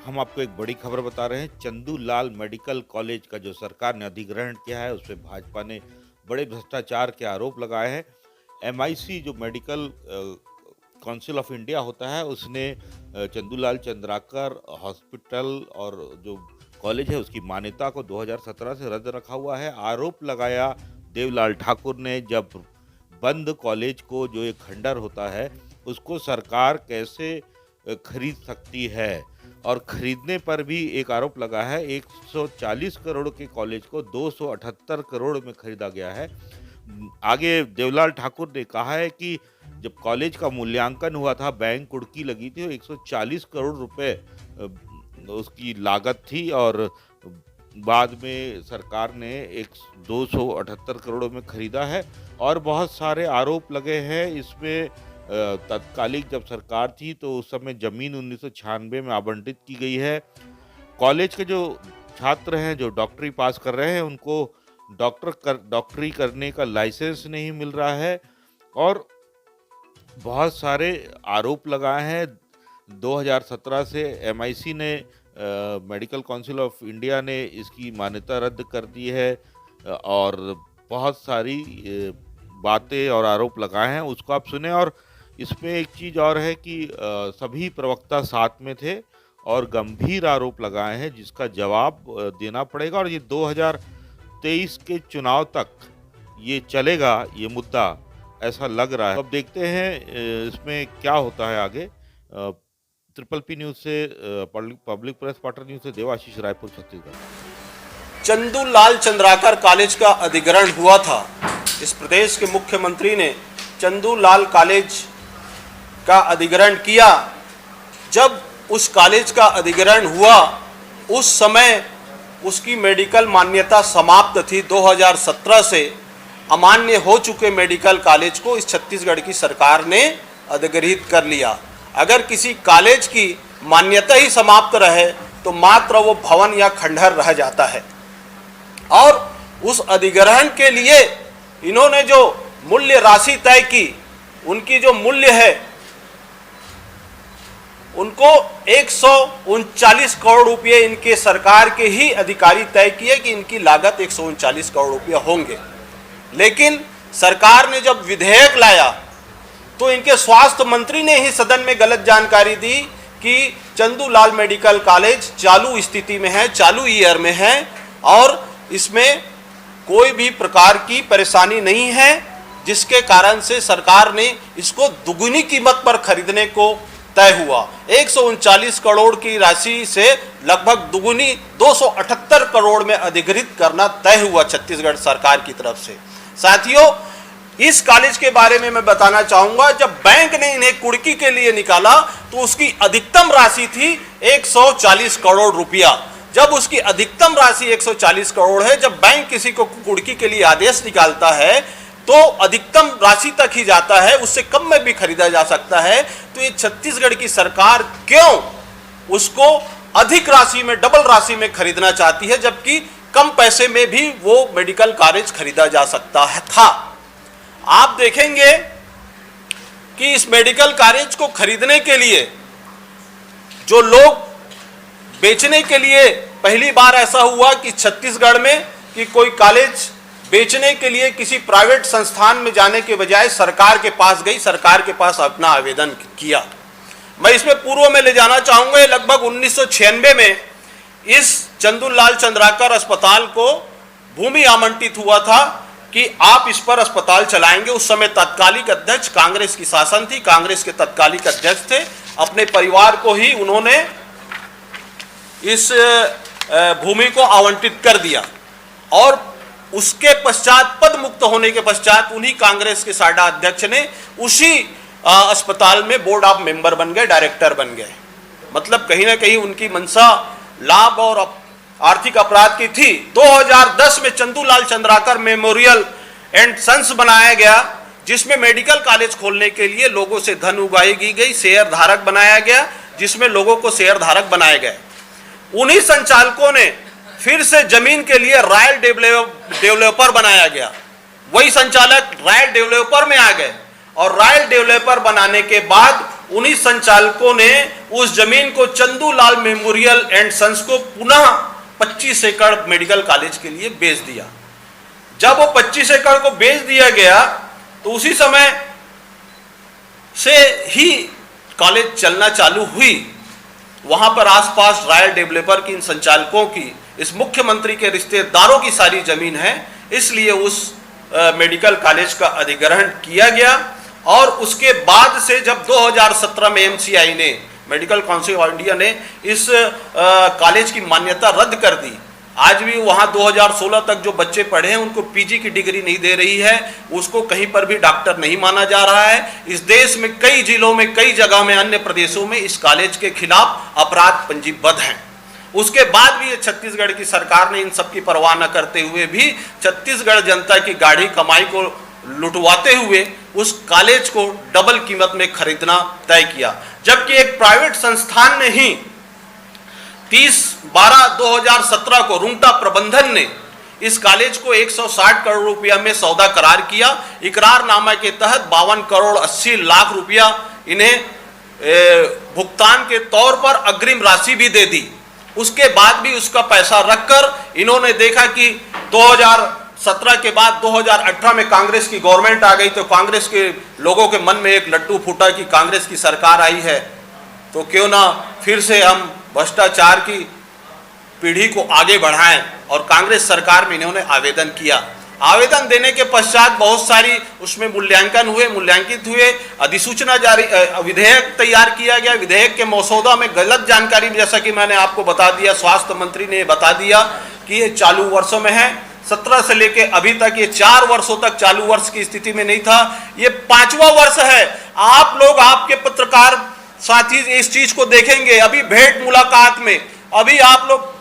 हम आपको एक बड़ी खबर बता रहे हैं। चंदूलाल मेडिकल कॉलेज का जो सरकार ने अधिग्रहण किया है, उसपे भाजपा ने बड़े भ्रष्टाचार के आरोप लगाए हैं। एमआईसी जो मेडिकल काउंसिल ऑफ इंडिया होता है, उसने चंदूलाल चंद्राकर हॉस्पिटल और जो कॉलेज है उसकी मान्यता को 2017 से रद्द रखा हुआ है। आरोप लगाया देवलाल ठाकुर ने, जब बंद कॉलेज को, जो एक खंडर होता है, उसको सरकार कैसे खरीद सकती है। और खरीदने पर भी एक आरोप लगा है, 140 करोड़ के कॉलेज को 278 करोड़ में खरीदा गया है। आगे देवलाल ठाकुर ने कहा है कि जब कॉलेज का मूल्यांकन हुआ था, बैंक कुड़की लगी थी, 140 करोड़ रुपए उसकी लागत थी और बाद में सरकार ने 278 करोड़ में खरीदा है। और बहुत सारे आरोप लगे हैं इसमें। तत्कालिक जब सरकार थी तो उस समय जमीन 1996 में आवंटित की गई है। कॉलेज के जो छात्र हैं, जो डॉक्टरी पास कर रहे हैं, उनको डॉक्टरी करने का लाइसेंस नहीं मिल रहा है और बहुत सारे आरोप लगाए हैं। 2017 से एमआईसी ने, मेडिकल काउंसिल ऑफ इंडिया ने इसकी मान्यता रद्द कर दी है और बहुत सारी बातें और आरोप लगाए हैं, उसको आप सुने। और इसमें एक चीज़ और है कि सभी प्रवक्ता साथ में थे और गंभीर आरोप लगाए हैं जिसका जवाब देना पड़ेगा और ये 2023 के चुनाव तक ये चलेगा, ये मुद्दा, ऐसा लग रहा है। अब देखते हैं इसमें क्या होता है आगे। ट्रिपल पी न्यूज़ से, पब्लिक प्रेस वाटर न्यूज़ से देवाशीष, रायपुर, छत्तीसगढ़। चंदूलाल चंद्राकर कॉलेज का अधिग्रहण हुआ था। इस प्रदेश के मुख्यमंत्री ने चंदूलाल कॉलेज का अधिग्रहण किया। जब उस कॉलेज का अधिग्रहण हुआ, उस समय उसकी मेडिकल मान्यता समाप्त थी। 2017 से अमान्य हो चुके मेडिकल कॉलेज को इस छत्तीसगढ़ की सरकार ने अधिग्रहित कर लिया। अगर किसी कॉलेज की मान्यता ही समाप्त रहे तो मात्र वो भवन या खंडहर रह जाता है। और उस अधिग्रहण के लिए इन्होंने जो मूल्य राशि तय की, उनकी जो मूल्य है, उनको 139 करोड़ रुपये इनके सरकार के ही अधिकारी तय किए कि इनकी लागत 139 करोड़ रुपये होंगे। लेकिन सरकार ने जब विधेयक लाया तो इनके स्वास्थ्य मंत्री ने ही सदन में गलत जानकारी दी कि चंदूलाल मेडिकल कॉलेज चालू स्थिति में है, चालू ईयर में है और इसमें कोई भी प्रकार की परेशानी नहीं है, जिसके कारण से सरकार ने इसको दुगुनी कीमत पर खरीदने को तय हुआ। 139 करोड़ की राशि से लगभग दुगुनी 278 करोड़ में अधिग्रहित करना तय हुआ छत्तीसगढ़ सरकार की तरफ से। साथियों, इस कॉलेज के बारे में मैं बताना चाहूंगा, जब बैंक ने इन्हें कुड़की के लिए निकाला तो उसकी अधिकतम राशि थी 140 करोड़ रुपया। जब उसकी अधिकतम राशि 140 करोड़ है, जब बैंक किसी को कुड़की के लिए आदेश निकालता है तो अधिकतम राशि तक ही जाता है, उससे कम में भी खरीदा जा सकता है। तो ये छत्तीसगढ़ की सरकार क्यों उसको अधिक राशि में, डबल राशि में खरीदना चाहती है, जबकि कम पैसे में भी वो मेडिकल कॉलेज खरीदा जा सकता है था। आप देखेंगे कि इस मेडिकल कॉलेज को खरीदने के लिए जो लोग बेचने के लिए, पहली बार ऐसा हुआ कि छत्तीसगढ़ में कि कोई कॉलेज बेचने के लिए किसी प्राइवेट संस्थान में जाने के बजाय सरकार के पास गई, सरकार के पास अपना आवेदन किया। मैं इसमें पूर्व में ले जाना चाहूंगा, लगभग 1996 में इस चंदूलाल चंद्राकर अस्पताल को भूमि आवंटित हुआ था कि आप इस पर अस्पताल चलाएंगे। उस समय तत्कालिक अध्यक्ष, कांग्रेस की शासन थी, कांग्रेस के तत्कालिक अध्यक्ष थे, अपने परिवार को ही उन्होंने इस भूमि को आवंटित कर दिया और उसके पश्चात, पद मुक्त होने के पश्चात, उन्हीं कांग्रेस के साडा अध्यक्ष ने उसी अस्पताल में बोर्ड ऑफ मेंबर बन गए, डायरेक्टर बन गए। मतलब कहीं ना कहीं उनकी मंशा लाभ और आर्थिक अपराध की थी। 2010 में Chandulal Chandrakar memorial and sons बनाया गया, जिसमें मेडिकल कॉलेज खोलने के लिए लोगों से धन उगाई की गई, शेयर धारक बनाया गया, जिसमें लोगों को शेयर धारक बनाए गए। उन्हीं संचालकों ने फिर से जमीन के लिए रॉयल डेवलपर बनाया गया। वही संचालक रॉयल डेवलपर में आ गए और रॉयल डेवलपर बनाने के बाद उन्हीं संचालकों ने उस जमीन को चंदूलाल मेमोरियल एंड सन्स को पुनः 25 एकड़ मेडिकल कॉलेज के लिए बेच दिया। जब वो 25 एकड़ को बेच दिया गया तो उसी समय से ही कॉलेज चलना चालू हुई। वहां पर आसपास रॉयल डेवलपर की, इन संचालकों की, इस मुख्यमंत्री के रिश्तेदारों की सारी जमीन है, इसलिए उस मेडिकल कॉलेज का अधिग्रहण किया गया। और उसके बाद से जब 2017 में एमसीआई ने, मेडिकल काउंसिल ऑफ इंडिया ने इस कॉलेज की मान्यता रद्द कर दी। आज भी वहाँ 2016 तक जो बच्चे पढ़े हैं उनको पीजी की डिग्री नहीं दे रही है, उसको कहीं पर भी डॉक्टर नहीं माना जा रहा है। इस देश में कई जिलों में, कई जगह में, अन्य प्रदेशों में इस कॉलेज के खिलाफ अपराध पंजीबद्ध हैं। उसके बाद भी ये छत्तीसगढ़ की सरकार ने इन सब की परवाह न करते हुए भी छत्तीसगढ़ जनता की गाढ़ी कमाई को लुटवाते हुए उस कॉलेज को डबल कीमत में खरीदना तय किया। जबकि एक प्राइवेट संस्थान ने ही 30/12/2017 को रुंगटा प्रबंधन ने इस कॉलेज को 160 करोड़ रुपया में सौदा करार किया। इकरारनामा के तहत 52 करोड़ 80 लाख रुपया इन्हें भुगतान के तौर पर अग्रिम राशि भी दे दी। उसके बाद भी उसका पैसा रखकर इन्होंने देखा कि 2017 के बाद 2018 में कांग्रेस की गवर्नमेंट आ गई, तो कांग्रेस के लोगों के मन में एक लड्डू फूटा कि कांग्रेस की सरकार आई है तो क्यों ना फिर से हम भ्रष्टाचार की पीढ़ी को आगे बढ़ाएं। और कांग्रेस सरकार में इन्होंने आवेदन किया। आवेदन देने के पश्चात बहुत सारी उसमें मूल्यांकित हुए, अधिसूचना जारी, विधेयक तैयार किया गया। विधेयक के मसौदा में गलत जानकारी, जैसा कि मैंने आपको बता दिया, स्वास्थ्य मंत्री ने बता दिया कि ये चालू वर्षों में है। 17 से लेके अभी तक ये 4 वर्षों तक चालू वर्ष की स्थिति में नहीं था, ये 5वां वर्ष है। आप लोग, आपके पत्रकार साथी इस चीज को देखेंगे। अभी भेंट मुलाकात में अभी आप लोग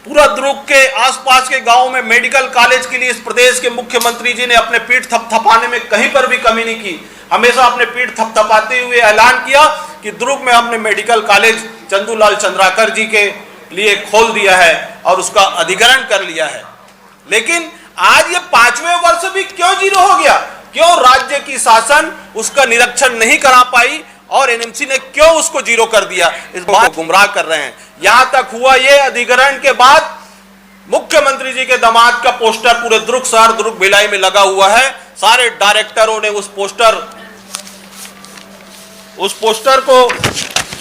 पूरा दुर्ग के आसपास के गांव में मेडिकल कॉलेज के लिए इस प्रदेश के मुख्यमंत्री जी ने अपने पीठ थपथपाने में कहीं पर भी कमी नहीं की। हमेशा अपने पीठ थपथपाते हुए ऐलान किया कि दुर्ग में हमने मेडिकल कॉलेज चंदूलाल चंद्राकर जी के लिए खोल दिया है और उसका अधिग्रहण कर लिया है। लेकिन आज ये 5वें वर्ष भी क्यों जीरो हो गया? क्यों राज्य की शासन उसका निरीक्षण नहीं करा पाई और एनएमसी ने क्यों उसको जीरो कर दिया? इस बात को गुमराह कर रहे हैं। यहां तक हुआ ये, अधिग्रहण के बाद मुख्यमंत्री जी के दामाद का पोस्टर पूरे दुर्ग शहर, दुर्ग भिलाई में लगा हुआ है। सारे डायरेक्टरों ने उस पोस्टर को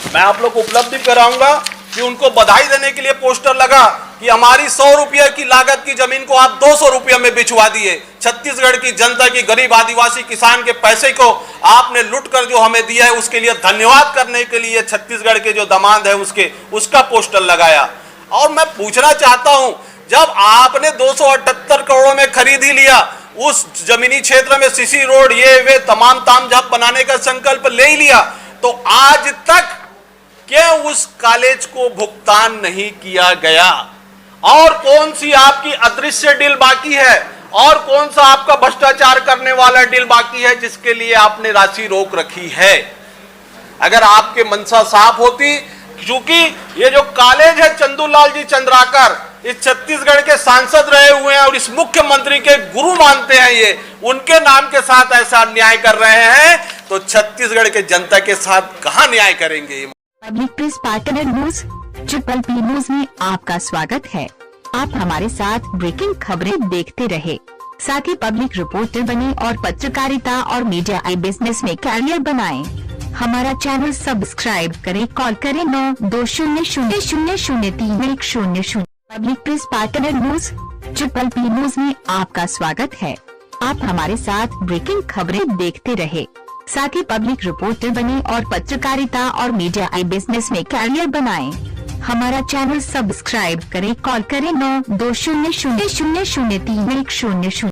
मैं आप लोग को उपलब्ध कराऊंगा कि उनको बधाई देने के लिए पोस्टर लगा कि हमारी 100 रुपये की लागत की जमीन को आप 200 रुपये में बिचवा दिए। छत्तीसगढ़ की जनता की, गरीब आदिवासी किसान के पैसे को आपने लूट कर जो हमें दिया है, उसके लिए धन्यवाद करने के लिए छत्तीसगढ़ के जो दामाद है उसका पोस्टर लगाया। और मैं पूछना चाहता हूं, जब आपने 278 करोड़ में खरीद ही लिया, उस जमीनी क्षेत्र में सीसी रोड, ये वे तमाम तामझाम बनाने का संकल्प ले ही लिया, तो आज तक क्यों उस कॉलेज को भुगतान नहीं किया गया? और कौन सी आपकी अदृश्य डील बाकी है? और कौन सा आपका भ्रष्टाचार करने वाला डील बाकी है जिसके लिए आपने राशि रोक रखी है? अगर आपके मनसा साफ होती, क्योंकि ये जो कॉलेज है चंदूलाल जी चंद्राकर इस छत्तीसगढ़ के सांसद रहे हुए हैं और इस मुख्यमंत्री के गुरु मानते हैं, ये उनके नाम के साथ ऐसा अन्याय कर रहे हैं, तो छत्तीसगढ़ के जनता के साथ कहां न्याय करेंगे? Public press partner news triple P news में आपका स्वागत है। आप हमारे साथ ब्रेकिंग खबरें देखते रहे, साथ ही पब्लिक रिपोर्टर बने और पत्रकारिता और मीडिया बिजनेस में कैरियर बनाएं। हमारा चैनल सब्सक्राइब करें, कॉल करें 9200000310। Public press partner news triple P news में आपका स्वागत है। आप हमारे साथ ब्रेकिंग खबरें देखते रहे, साथ ही पब्लिक रिपोर्टर बने और पत्रकारिता और मीडिया बिजनेस में कैरियर बनाएं। हमारा चैनल सब्सक्राइब करें, कॉल करें 9200000310।